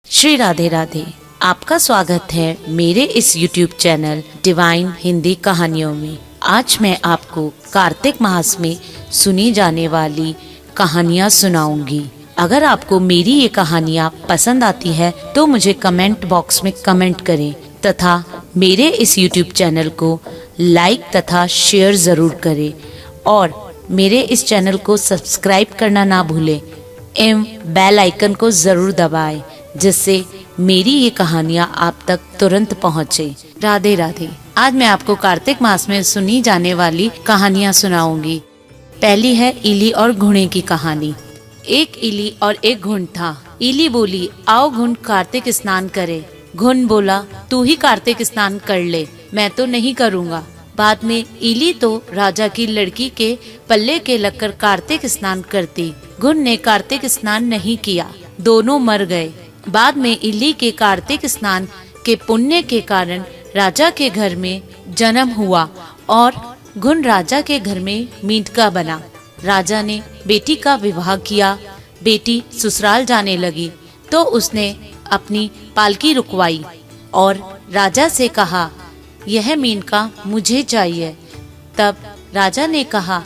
श्री राधे राधे। आपका स्वागत है मेरे इस YouTube चैनल डिवाइन हिंदी कहानियों में। आज मैं आपको कार्तिक मास में सुनी जाने वाली कहानियाँ सुनाऊंगी। अगर आपको मेरी ये कहानियाँ पसंद आती है तो मुझे कमेंट बॉक्स में कमेंट करें तथा मेरे इस YouTube चैनल को लाइक तथा शेयर ज़रूर करें और मेरे इस चैनल को सब्सक्राइब करना ना भूलें एवं बेल आइकन को ज़रूर दबाएं, जिससे मेरी ये कहानियाँ आप तक तुरंत पहुँचे। राधे राधे। आज मैं आपको कार्तिक मास में सुनी जाने वाली कहानियाँ सुनाऊंगी। पहली है इली और घुड़े की कहानी। एक इली और एक घुंड था। इली बोली, आओ घुंड कार्तिक स्नान करे। घुंड बोला, तू ही कार्तिक स्नान कर ले, मैं तो नहीं करूँगा। बाद में इली तो राजा की लड़की के पल्ले के लगकर कार्तिक स्नान करती। घुंड ने कार्तिक स्नान नहीं किया, दोनों मर गए। बाद में इली के कार्तिक स्नान के पुण्य के कारण राजा के घर में जन्म हुआ और घुंड राजा के घर में मींटका बना। राजा ने बेटी का विवाह किया। बेटी ससुराल जाने लगी तो उसने अपनी पालकी रुकवाई और राजा से कहा, यह मींटका मुझे चाहिए। तब राजा ने कहा,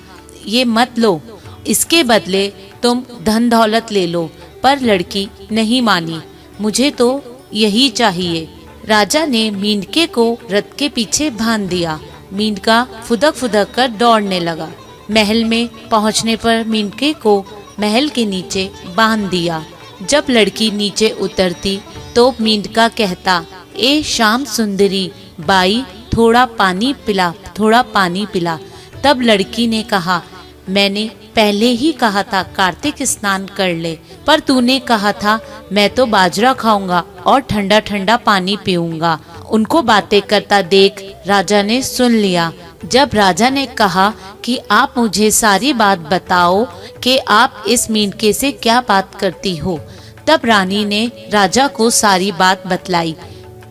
ये मत लो, इसके बदले तुम धन दौलत ले लो। पर लड़की नहीं मानी, मुझे तो यही चाहिए। राजा ने मींटके को रथ के पीछे बांध दिया। मींटका फुदक फुदक कर दौड़ने लगा। महल में पहुंचने पर मींटके को महल के नीचे बांध दिया। जब लड़की नीचे उतरती तो मींटका कहता, ए श्याम सुंदरी बाई, थोड़ा पानी पिला, थोड़ा पानी पिला। तब लड़की ने कहा, मैंने पहले ही कहा था कार्तिक स्नान कर ले, पर तूने कहा था मैं तो बाजरा खाऊंगा और ठंडा ठंडा पानी पीऊंगा। उनको बातें करता देख राजा ने सुन लिया। जब राजा ने कहा कि आप मुझे सारी बात बताओ कि आप इस मींटके से क्या बात करती हो, तब रानी ने राजा को सारी बात बतलाई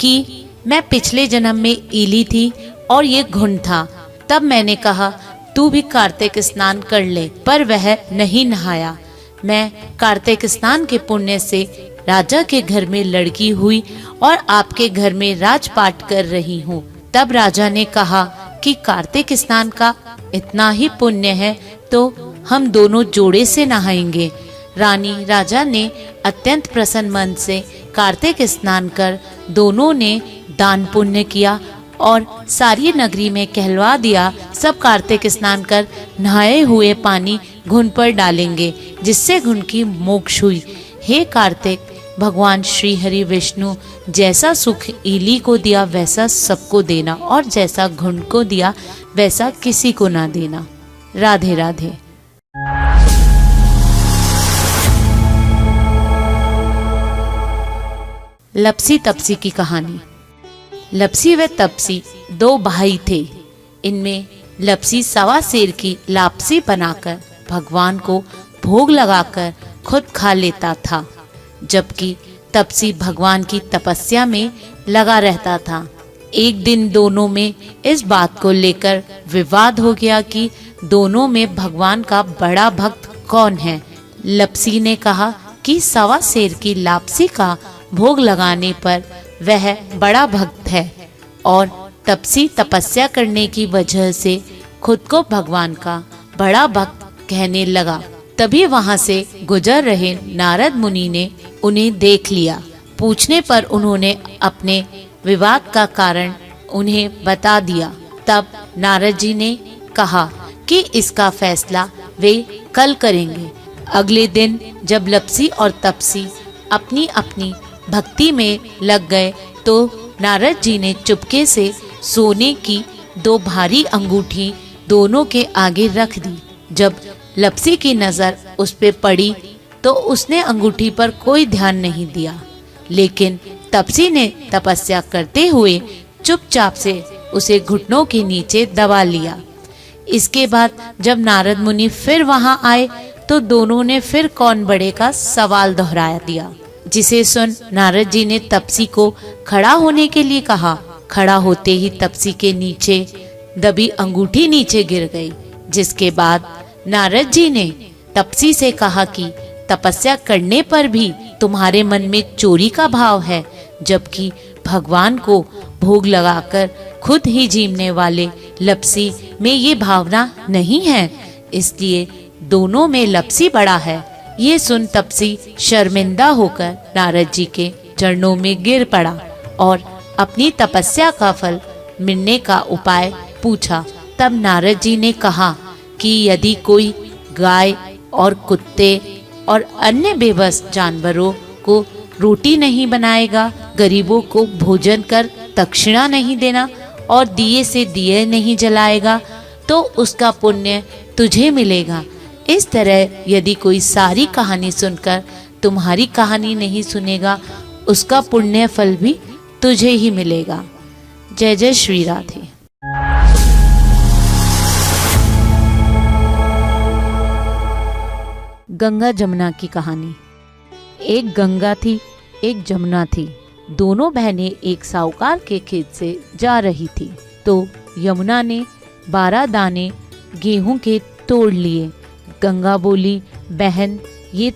कि मैं पिछले जन्म में इली थी और ये घुंड था। तब मैंने कहा तू भी कार्तिक स्नान कर ले, पर वह नहीं नहाया। मैं कार्तिक स्नान के पुण्य से राजा के घर में लड़की हुई और आपके घर में राजपाट कर रही हूँ। तब राजा ने कहा कि कार्तिक स्नान का इतना ही पुण्य है तो हम दोनों जोड़े से नहाएंगे। रानी राजा ने अत्यंत प्रसन्न मन से कार्तिक स्नान कर दोनों ने दान पुण्य किया और सारी नगरी में कहलवा दिया, सब कार्तिक स्नान कर नहाए हुए पानी घुंड पर डालेंगे, जिससे घुंड की मोक्ष हुई। हे कार्तिक, भगवान श्री हरि विष्णु जैसा सुख इली को दिया वैसा सबको देना और जैसा घुंड को दिया वैसा किसी को ना देना। राधे राधे। लपसी तपसी की कहानी। लपसी व तपसी दो भाई थे। इनमें लपसी सवा सेर की लापसी बनाकर भगवान को भोग लगाकर खुद खा लेता था, जबकि तपसी भगवान की तपस्या में लगा रहता था। एक दिन दोनों में इस बात को लेकर विवाद हो गया कि दोनों में भगवान का बड़ा भक्त कौन है। लपसी ने कहा कि सवा सेर की लापसी का भोग लगाने पर वह बड़ा भक्त है और तपसी तपस्या करने की वजह से खुद को भगवान का बड़ा भक्त कहने लगा। तभी वहां से गुजर रहे नारद मुनि ने उन्हें देख लिया। पूछने पर उन्होंने अपने विवाद का कारण उन्हें बता दिया। तब नारद जी ने कहा कि इसका फैसला वे कल करेंगे। अगले दिन जब लपसी और तपसी अपनी अपनी भक्ति में लग गए तो नारद जी ने चुपके से सोने की दो भारी अंगूठी दोनों के आगे रख दी। जब लपसी की नजर उस पे पड़ी तो उसने अंगूठी पर कोई ध्यान नहीं दिया, लेकिन तपसी ने तपस्या करते हुए चुपचाप से उसे घुटनों के नीचे दबा लिया। इसके बाद जब नारद मुनि फिर वहां आए तो दोनों ने फिर कौन बड़े का सवाल दोहरा दिया, जिसे सुन नारद जी ने तपसी को खड़ा होने के लिए कहा। खड़ा होते ही तपसी के नीचे दबी अंगूठी नीचे गिर गई, जिसके बाद नारद जी ने तपसी से कहा कि तपस्या करने पर भी तुम्हारे मन में चोरी का भाव है, जबकि भगवान को भोग लगाकर खुद ही जीवने वाले लपसी में ये भावना नहीं है, इसलिए दोनों में लपसी बड़ा है। ये सुन तपसी शर्मिंदा होकर नारद जी के चरणों में गिर पड़ा और अपनी तपस्या का फल मिलने का उपाय पूछा। तब नारद जी ने कहा कि यदि कोई गाय और कुत्ते और अन्य बेबस जानवरों को रोटी नहीं बनाएगा, गरीबों को भोजन कर दक्षिणा नहीं देना और दिए से दिए नहीं जलाएगा, तो उसका पुण्य तुझे मिलेगा। इस तरह यदि कोई सारी कहानी सुनकर तुम्हारी कहानी नहीं सुनेगा, उसका पुण्य फल भी तुझे ही मिलेगा। जय जय श्री राधे। गंगा जमुना की कहानी। एक गंगा थी, एक जमुना थी। दोनों बहनें एक साहूकार के खेत से जा रही थी, तो यमुना ने 12 दाने गेहूं के तोड़ लिए। गंगा बोली, बहन, ये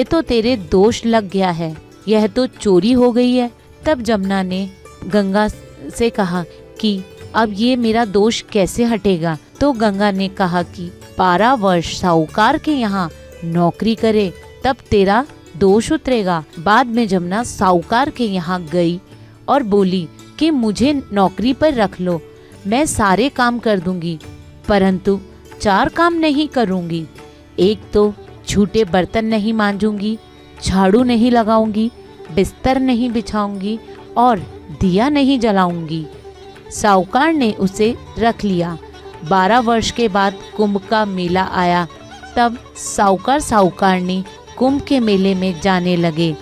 तो तेरे दोष लग गया है, यह तो चोरी हो गई है। तब जमुना ने गंगा से कहा कि अब ये मेरा दोष कैसे हटेगा। तो गंगा ने कहा कि 12 वर्ष साहूकार के यहाँ नौकरी करे, तब तेरा दोष उतरेगा। बाद में जमुना साहूकार के यहाँ गई और बोली कि मुझे नौकरी पर रख लो, मैं सारे काम कर दूंगी, परंतु 4 काम नहीं करूंगी। एक तो झूठे बर्तन नहीं मांजूंगी, झाड़ू नहीं लगाऊंगी, बिस्तर नहीं बिछाऊंगी और दिया नहीं जलाऊंगी। साहूकार ने उसे रख लिया। 12 वर्ष के बाद कुंभ का मेला आया। तब साहूकारनी कुंभ के मेले में जाने लगे।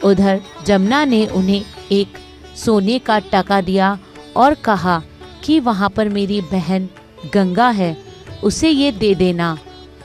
उधर जमुना ने उन्हें एक सोने का टका दिया और कहा कि वहाँ पर मेरी बहन गंगा है, उसे ये दे देना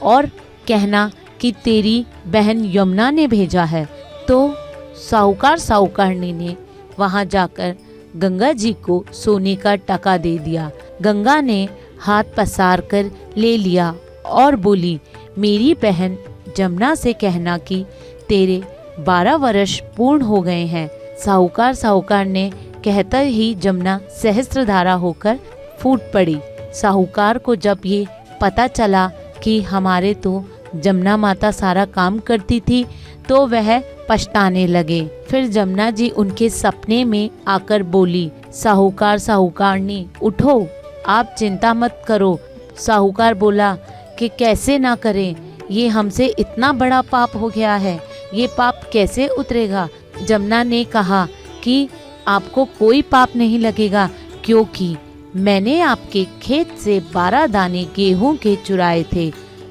और कहना कि तेरी बहन यमुना ने भेजा है। तो साहूकारनी ने वहाँ जाकर गंगा जी को सोने का टका दे दिया। गंगा ने हाथ पसार कर ले लिया और बोली, मेरी बहन जमुना से कहना कि तेरे 12 वर्ष पूर्ण हो गए हैं। साहूकार ने कहता ही जमुना सहस्त्रधारा होकर फूट पड़ी। साहूकार को जब ये पता चला कि हमारे तो जमुना माता सारा काम करती थी, तो वह पछताने लगे। फिर जमुना जी उनके सपने में आकर बोली, साहूकारनी उठो, आप चिंता मत करो। साहूकार बोला कि कैसे ना करें, ये हमसे इतना बड़ा पाप हो गया है, ये पाप कैसे उतरेगा। जमुना ने कहा कि आपको कोई पाप नहीं लगेगा, क्योंकि मैंने आपके खेत से 12 दाने गेहूं के चुराए थे,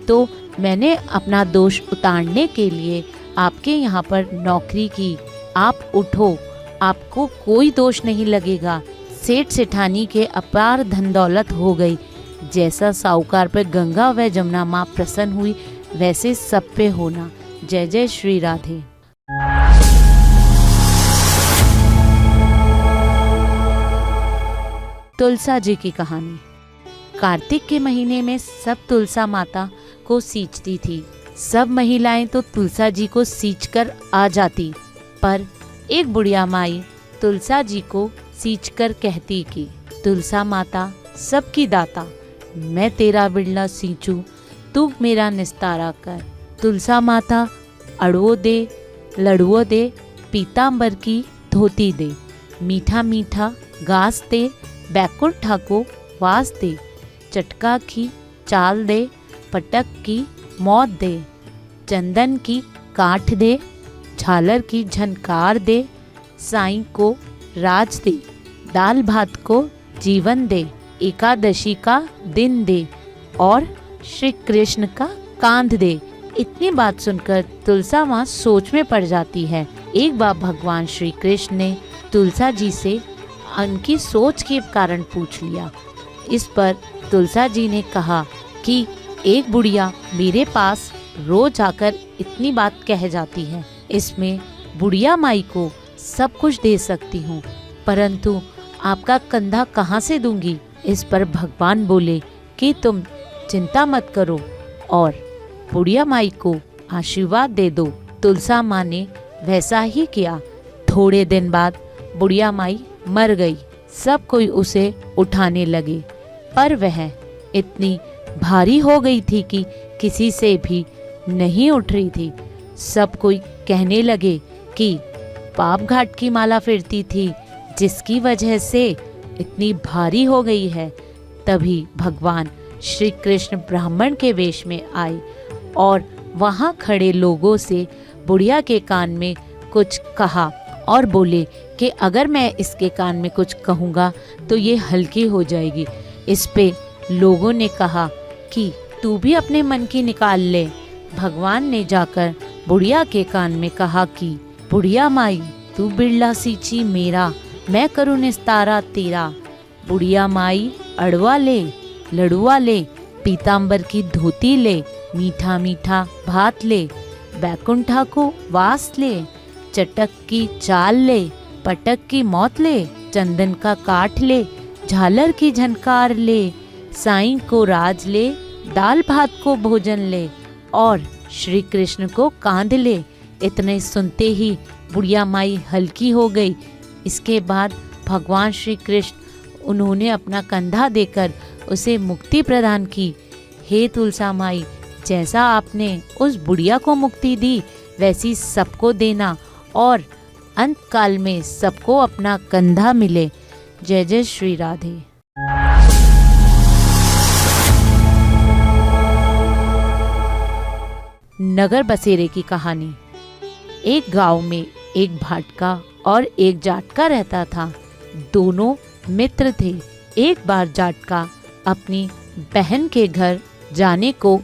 तो मैंने अपना दोष उतारने के लिए आपके यहाँ पर नौकरी की। आप उठो, आपको कोई दोष नहीं लगेगा। सेठ सेठानी के अपार धन दौलत हो गई। जैसा साहूकार पर गंगा व जमुना माँ प्रसन्न हुई, वैसे सब पे होना। जय जय श्री राधे। तुलसा जी की कहानी। कार्तिक के महीने में सब तुलसा माता को सींचती थी। सब महिलाएं तो तुलसा जी को सींचकर आ जाती, पर एक बुढ़िया माई तुलसा जी को सींचकर कहती कि तुलसा माता सबकी दाता, मैं तेरा बिड़ला सींचूं, तू मेरा निस्तारा कर। तुलसा माता अड़ुओ दे, लड़ुओ दे, पीतांबर की धोती दे, मीठा मीठा घास दे, बैकुंठ ठाको वास दे, चटका की चाल दे, पटक की मौत दे, चंदन की काठ दे, झालर की झनकार दे, साईं को राज दे, दाल भात को जीवन दे, एकादशी का दिन दे और श्री कृष्ण का कांध दे। इतनी बात सुनकर तुलसा माँ सोच में पड़ जाती है। एक बार भगवान श्री कृष्ण ने तुलसा जी से उनकी सोच के कारण पूछ लिया। इस पर तुलसा जी ने कहा कि एक बुढ़िया मेरे पास रोज आकर इतनी बात कह जाती है, इसमें बुढ़िया माई को सब कुछ दे सकती हूँ, परंतु आपका कंधा कहाँ से दूंगी। इस पर भगवान बोले कि तुम चिंता मत करो और बुढ़िया माई को आशीर्वाद दे दो। तुलसा माँ ने वैसा ही किया। थोड़े दिन बाद बुढ़िया माई मर गई। सब कोई उसे उठाने लगे, पर वह इतनी भारी हो गई थी कि किसी से भी नहीं उठ रही थी। सब कोई कहने लगे कि पाप घाट की माला फिरती थी, जिसकी वजह से इतनी भारी हो गई है। तभी भगवान श्री कृष्ण ब्राह्मण के वेश में आए और वहाँ खड़े लोगों से बुढ़िया के कान में कुछ कहा और बोले कि अगर मैं इसके कान में कुछ कहूँगा तो ये हल्की हो जाएगी। इस पे लोगों ने कहा कि तू भी अपने मन की निकाल ले। भगवान ने जाकर बुढ़िया के कान में कहा कि बुढ़िया माई, तू बिरला सींची मेरा, मैं करूँ निस्तारा तेरा। बुढ़िया माई, अड़वा ले, लड़ुआ ले, पीताम्बर की धोती ले, मीठा मीठा भात ले, बैकुंठा को वास ले, चटक की चाल ले, पटक की मौत ले, चंदन का काठ ले, झालर की झनकार ले, साईं को राज ले, दाल भात को भोजन ले और श्री कृष्ण को कांध ले। इतने सुनते ही बुढ़िया माई हल्की हो गई। इसके बाद भगवान श्री कृष्ण उन्होंने अपना कंधा देकर उसे मुक्ति प्रदान की। हे तुलसा माई, जैसा आपने उस बुढ़िया को मुक्ति दी वैसी सबको देना और अंत काल में सबको अपना कंधा मिले। जय जय श्री राधे। नगर बसेरे की कहानी। एक गांव में एक भाटका और एक जाटका रहता था। दोनों मित्र थे। एक बार जाटका अपनी बहन के घर जाने को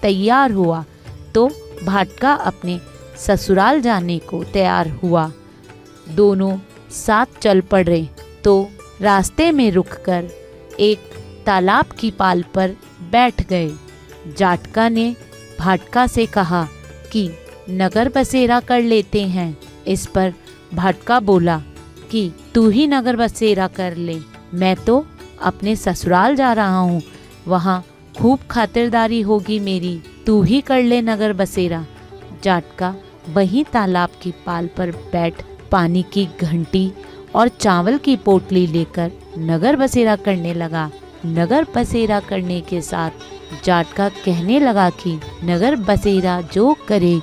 तैयार हुआ तो भाटका अपने ससुराल जाने को तैयार हुआ। दोनों साथ चल पड़े तो रास्ते में रुककर एक तालाब की पाल पर बैठ गए। जाटका ने भाटका से कहा कि नगर बसेरा कर लेते हैं। इस पर भाटका बोला कि तू ही नगर बसेरा कर ले, मैं तो अपने ससुराल जा रहा हूँ, वहाँ खूब खातिरदारी होगी मेरी, तू ही कर ले नगर बसेरा। जाटका वहीं तालाब की पाल पर बैठ पानी की घंटी और चावल की पोटली लेकर नगर बसेरा करने लगा। नगर बसेरा करने के साथ जाटका कहने लगा कि नगर बसेरा जो करे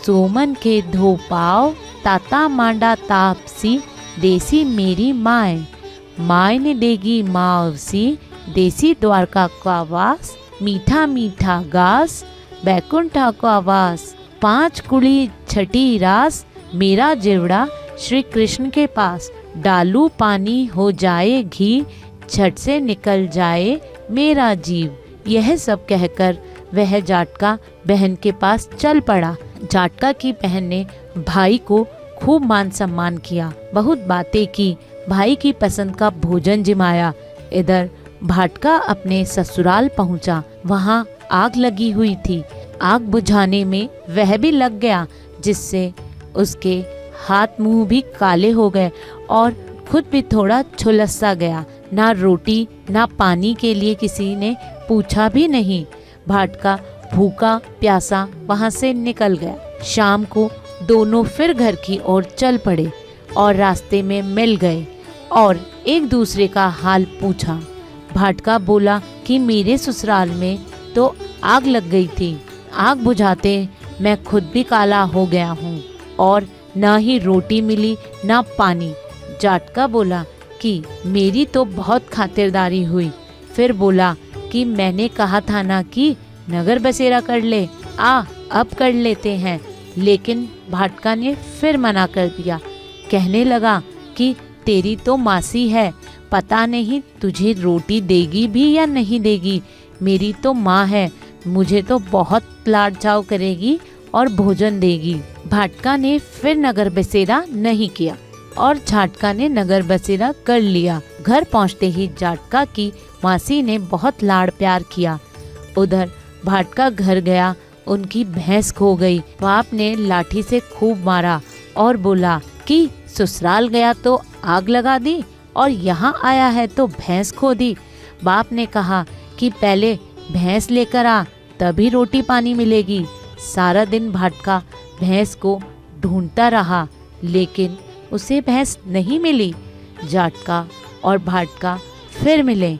सोमन के धो पाव, ताता मांडा तापसी, देसी मेरी माय, माय ने देगी मावसी, देसी द्वारका का वास, मीठा मीठा गास, बैकुंठा का वास, 5 कुड़ी छठी रास, मेरा जिवड़ा श्री कृष्ण के पास, डालू पानी हो जाए घी, झट से निकल जाए मेरा जीव। यह सब कहकर वह जाटका बहन के पास चल पड़ा। जाटका की बहन ने भाई को खूब मान सम्मान किया, बहुत बातें की, भाई की पसंद का भोजन जिमाया। इधर भाटका अपने ससुराल पहुंचा। वहां आग लगी हुई थी। आग बुझाने में वह भी लग गया, जिससे उसके हाथ मुंह भी काले हो गए और खुद भी थोड़ा झुलसा गया। ना रोटी ना पानी के लिए किसी ने पूछा भी नहीं। भाटका भूखा प्यासा वहां से निकल गया। शाम को दोनों फिर घर की ओर चल पड़े और रास्ते में मिल गए और एक दूसरे का हाल पूछा। भाटका बोला कि मेरे ससुराल में तो आग लग गई थी, आग बुझाते मैं खुद भी काला हो गया हूँ और ना ही रोटी मिली ना पानी। जाटका बोला कि मेरी तो बहुत खातिरदारी हुई। फिर बोला कि मैंने कहा था ना कि नगर बसेरा कर ले, अब कर लेते हैं। लेकिन भाटका ने फिर मना कर दिया। कहने लगा कि तेरी तो मासी है, पता नहीं तुझे रोटी देगी भी या नहीं देगी। मेरी तो माँ है, मुझे तो बहुत लाड चाव करेगी और भोजन देगी। भाटका ने फिर नगर बसेरा नहीं किया और जाटका ने नगर बसेरा कर लिया। घर पहुँचते ही जाटका की मासी ने बहुत लाड़ प्यार किया। उधर भाटका घर गया, उनकी भैंस खो गई। बाप ने लाठी से खूब मारा और बोला कि ससुराल गया तो आग लगा दी और यहाँ आया है तो भैंस खो दी। बाप ने कहा कि पहले भैंस लेकर आ, तभी रोटी पानी मिलेगी। सारा दिन भाटका भैंस को ढूंढता रहा, लेकिन उसे भैंस नहीं मिली। जाटका और भाटका फिर मिले।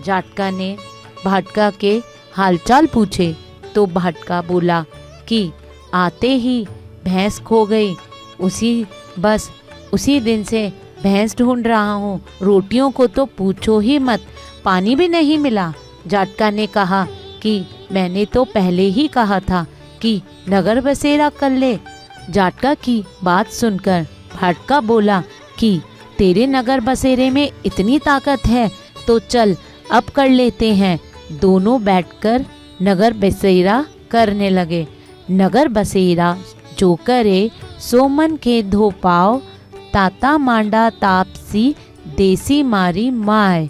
जाटका ने भाटका के हालचाल पूछे तो भाटका बोला कि आते ही भैंस खो गई, उसी दिन से भैंस ढूंढ रहा हूँ। रोटियों को तो पूछो ही मत, पानी भी नहीं मिला। जाटका ने कहा कि मैंने तो पहले ही कहा था कि नगर बसेरा कर ले। जाटका की बात सुनकर भाटका बोला कि तेरे नगर बसेरे में इतनी ताकत है तो चल अब कर लेते हैं। दोनों बैठकर नगर बसेरा करने लगे। नगर बसेरा जो करे सो मन के धो पाओ, ताता मांडा तापसी देसी मारी माय,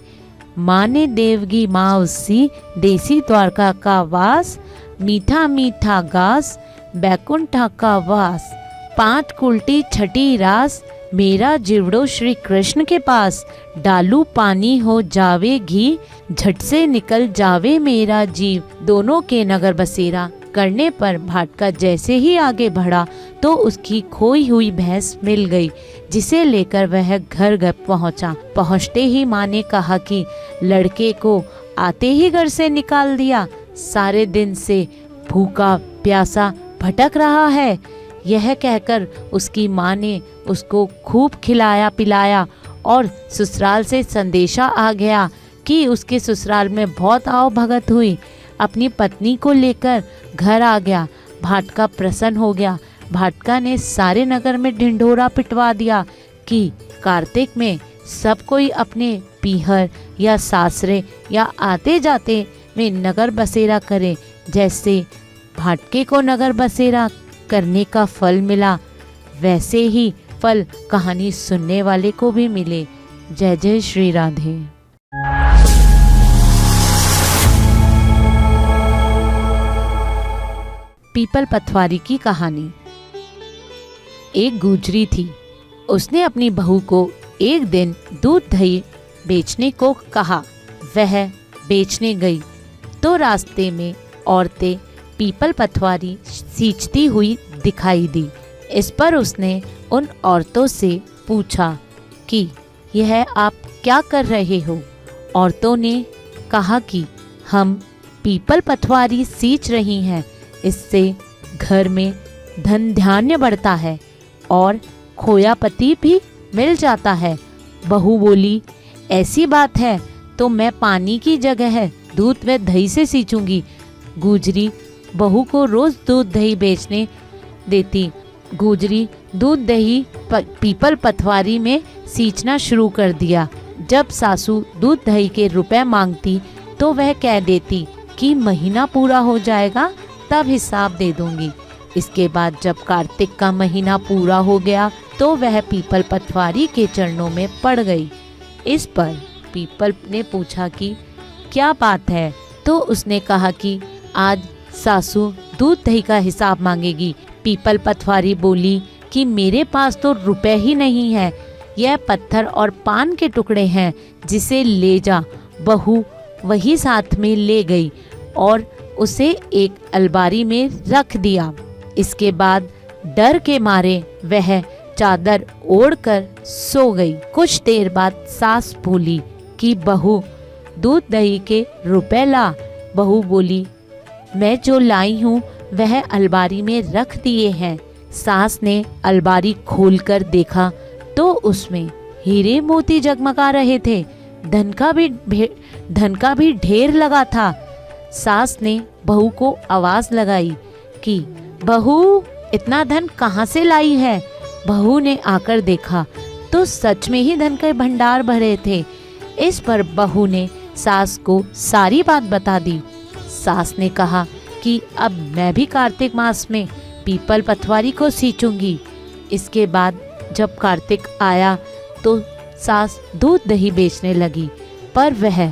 माने देवगी माउसी देसी द्वारका का वास, मीठा मीठा गास बैकुंठा का वास, 5 कुल्टी छठी रास मेरा जिवड़ो श्री कृष्ण के पास, डालू पानी हो जावे घी झट से निकल जावे मेरा जीव। दोनों के नगर बसेरा करने पर भाटका जैसे ही आगे बढ़ा तो उसकी खोई हुई भैंस मिल गई, जिसे लेकर वह घर पहुंचा। पहुंचते ही माँ ने कहा कि लड़के को आते ही घर से निकाल दिया, सारे दिन से भूखा प्यासा भटक रहा है। यह कहकर उसकी माँ ने उसको खूब खिलाया पिलाया और ससुराल से संदेशा आ गया कि उसके ससुराल में बहुत आओ भगत हुई। अपनी पत्नी को लेकर घर आ गया। भाटका प्रसन्न हो गया। भाटका ने सारे नगर में ढिंढोरा पिटवा दिया कि कार्तिक में सब कोई अपने पीहर या सासरे या आते जाते में नगर बसेरा करे। जैसे भाटके को नगर बसेरा करने का फल मिला, वैसे ही फल कहानी सुनने वाले को भी मिले। जय जय श्री राधे। पीपल पथवारी की कहानी। एक गुजरी थी। उसने अपनी बहू को एक दिन दूध दही बेचने को कहा। वह बेचने गई तो रास्ते में औरतें पीपल पथवारी सींचती हुई दिखाई दी। इस पर उसने उन औरतों से पूछा कि यह आप क्या कर रहे हो? औरतों ने कहा कि हम पीपल पथवारी सींच रही हैं, इससे घर में धन धान्य बढ़ता है और खोया पति भी मिल जाता है। बहू बोली, ऐसी बात है तो मैं पानी की जगह दूध व दही से सींचूंगी। गुजरी बहू को रोज दूध दही बेचने देती। गुजरी दूध दही पीपल पथवारी में सींचना शुरू कर दिया। जब सासू दूध दही के रुपए मांगती तो वह कह देती कि महीना पूरा हो जाएगा तब हिसाब दे दूंगी। इसके बाद जब कार्तिक का महीना पूरा हो गया तो वह पीपल पथवारी के चरणों में पड़ गई। इस पर पीपल ने पूछा कि क्या बात है? तो उसने कहा कि आज सासू दूध दही का हिसाब मांगेगी। पीपल पथवारी बोली कि मेरे पास तो रुपए ही नहीं है, यह पत्थर और पान के टुकड़े हैं, जिसे ले जा। बहू वही साथ में ले गई और उसे एक अलमारी में रख दिया। इसके बाद डर के मारे वह चादर ओढ़कर सो गई। कुछ देर बाद सास बोली कि बहू दूध दही के रुपए ला। बहू बोली, मैं जो लाई हूँ वह अलमारी में रख दिए हैं। सास ने अलमारी खोलकर देखा तो उसमें हीरे मोती जगमगा रहे थे। धन का भी ढेर लगा था। सास ने बहू को आवाज लगाई कि बहू, इतना धन कहाँ से लाई है? बहू ने आकर देखा तो सच में ही धन के भंडार भरे थे। इस पर बहू ने सास को सारी बात बता दी। सास ने कहा कि अब मैं भी कार्तिक मास में पीपल पथवारी को सींचूंगी। इसके बाद जब कार्तिक आया तो सास दूध दही बेचने लगी, पर वह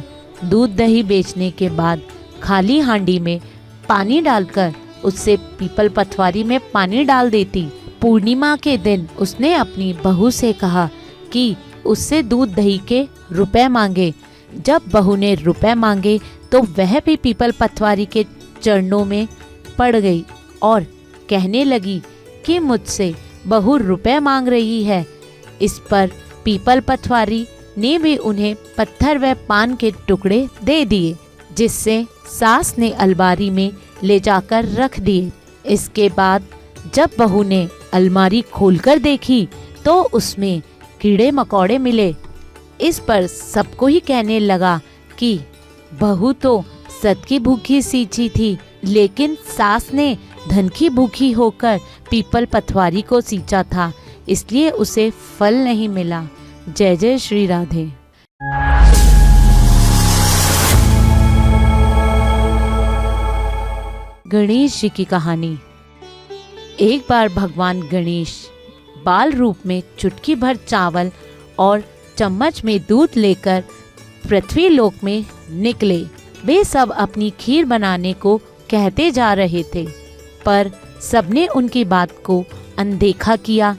दूध दही बेचने के बाद खाली हांडी में पानी डालकर उससे पीपल पथवारी में पानी डाल देती। पूर्णिमा के दिन उसने अपनी बहू से कहा कि उससे दूध दही के रुपए मांगे। जब बहू ने रुपए मांगे तो वह भी पीपल पथवारी के चरणों में पड़ गई और कहने लगी कि मुझसे बहू रुपए मांग रही है। इस पर पीपल पटवारी ने भी उन्हें पत्थर व पान के टुकड़े दे दिए, जिससे सास ने अलमारी में ले जाकर रख दिए। इसके बाद जब बहू ने अलमारी खोलकर देखी तो उसमें कीड़े मकोड़े मिले। इस पर सबको ही कहने लगा कि बहू तो सत की भूखी सींची थी, लेकिन सास ने धन की भूखी होकर पीपल पटवारी को सींचा था, इसलिए उसे फल नहीं मिला। जय जय श्री राधे। गणेश जी की कहानी। एक बार भगवान गणेश बाल रूप में चुटकी भर चावल और चम्मच में दूध लेकर पृथ्वी लोक में निकले। वे सब अपनी खीर बनाने को कहते जा रहे थे, पर सबने उनकी बात को अनदेखा किया।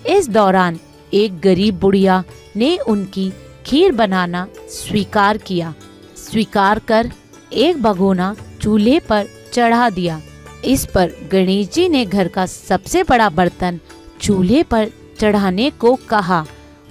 इस दौरान एक गरीब बुढ़िया ने उनकी खीर बनाना स्वीकार किया। स्वीकार कर एक भगोना चूल्हे पर चढ़ा दिया। इस पर गणेश जी ने घर का सबसे बड़ा बर्तन चूल्हे पर चढ़ाने को कहा।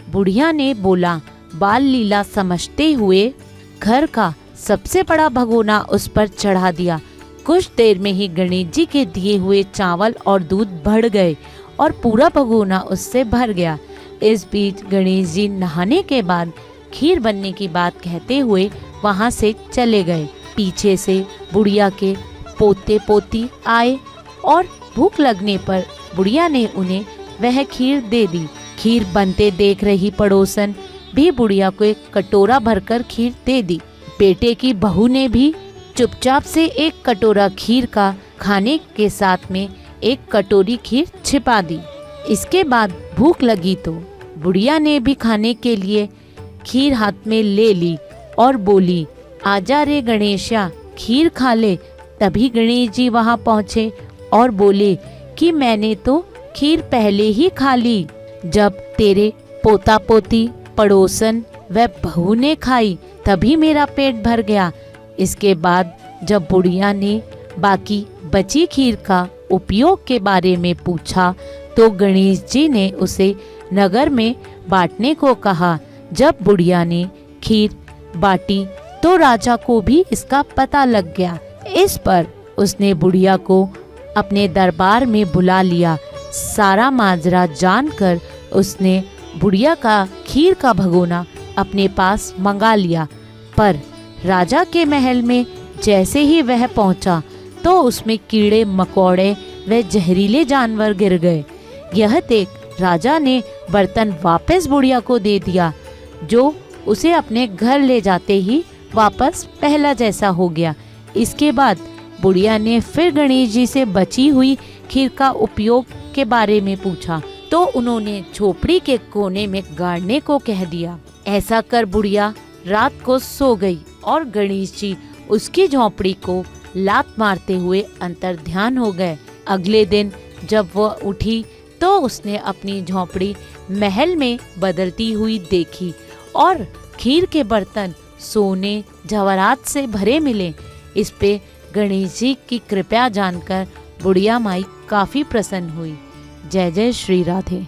बुढ़िया ने बोला, बाल लीला समझते हुए घर का सबसे बड़ा भगोना उस पर चढ़ा दिया। कुछ देर में ही गणेश जी के दिए हुए चावल और दूध बढ़ गए और पूरा भगोना उससे भर गया। इस बीच गणेश जी नहाने के बाद खीर बनने की बात कहते हुए वहां से चले गए। पीछे से बुढ़िया के पोते पोती आए और भूख लगने पर बुढ़िया ने उन्हें वह खीर दे दी। खीर बनते देख रही पड़ोसन भी बुढ़िया को एक कटोरा भरकर खीर दे दी। बेटे की बहू ने भी चुपचाप से एक कटोरा खीर का खाने के साथ में एक कटोरी खीर छिपा दी। इसके बाद भूख लगी तो बुढ़िया ने भी खाने के लिए खीर हाथ में ले ली और बोली, आजा रे गणेशा, खीर खा ले। तभी गणेश जी वहां पहुंचे और बोले कि मैंने तो खीर पहले ही खा ली, जब तेरे पोता पोती पड़ोसन व बहू ने खाई तभी मेरा पेट भर गया। इसके बाद जब बुढ़िया ने बाकी बची खीर का उपयोग के बारे में पूछा तो गणेश जी ने उसे नगर में बांटने को कहा। जब बुढ़िया ने खीर बांटी तो राजा को भी इसका पता लग गया। इस पर उसने बुढ़िया को अपने दरबार में बुला लिया। सारा माजरा जानकर उसने बुढ़िया का खीर का भगोना अपने पास मंगा लिया। पर राजा के महल में जैसे ही वह पहुंचा तो उसमें कीड़े मकोड़े व जहरीले जानवर गिर गए। यह देख राजा ने बर्तन वापस बुढ़िया को दे दिया, जो उसे अपने घर ले जाते ही वापस पहला जैसा हो गया। इसके बाद बुढ़िया ने फिर गणेश जी से बची हुई खीर का उपयोग के बारे में पूछा तो उन्होंने झोपड़ी के कोने में गाड़ने को कह दिया। ऐसा कर बुढ़िया रात को सो गई और गणेश जी उसकी झोपड़ी को लात मारते हुए अंतर्ध्यान हो गए। अगले दिन जब वह उठी तो उसने अपनी झोपड़ी महल में बदलती हुई देखी और खीर के बर्तन सोने जवाहरात से भरे मिले। इस पे गणेश जी की कृपा जानकर बुढ़िया माई काफी प्रसन्न हुई। जय जय श्री राधे।